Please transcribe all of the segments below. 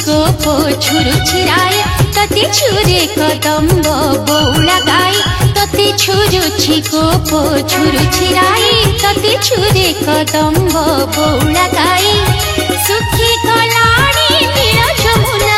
गोप छुरु छिराए तते छुरे कदम्ब बौला गाई तते छुरुछि गोप छुरु छिराए तते छुरे कदम्ब बौला गाई सुखी गलाणी नील जमुना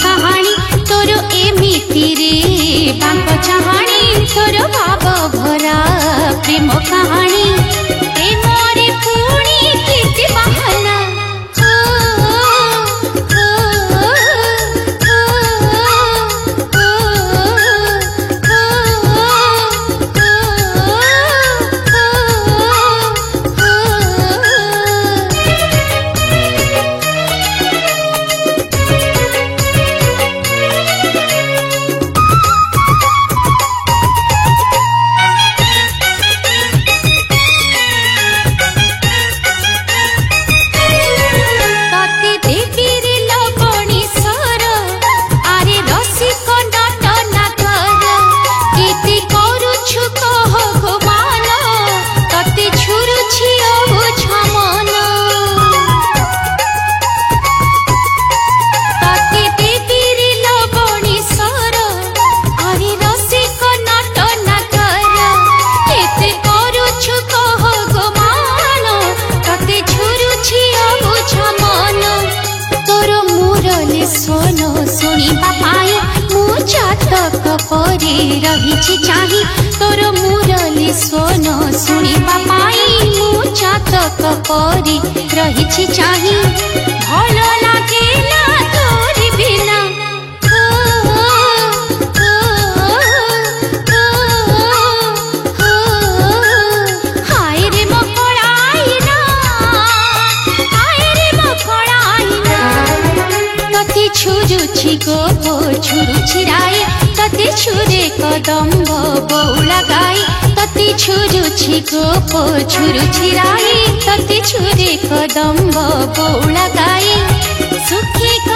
कहानी तोर एमिति रे बांक चाहानी तोर भाव भरा प्रेम कहानी प्रेम रे पुणी कीर्ति बहाना परी रही चाही तोर मुरली सोन शुणा पाई मु चातक परी रही चाही भल लागे ना तोरी बिना हाय रे मकड़ाईना हाय रे मकड़ाईना तते छुरुछि गोप छुरु छिराए तते छुरे कदम्ब बौला गाई तते छुरुछि गोप छुरु छिराए तते छुरे कदम्ब बौला गाई सुखी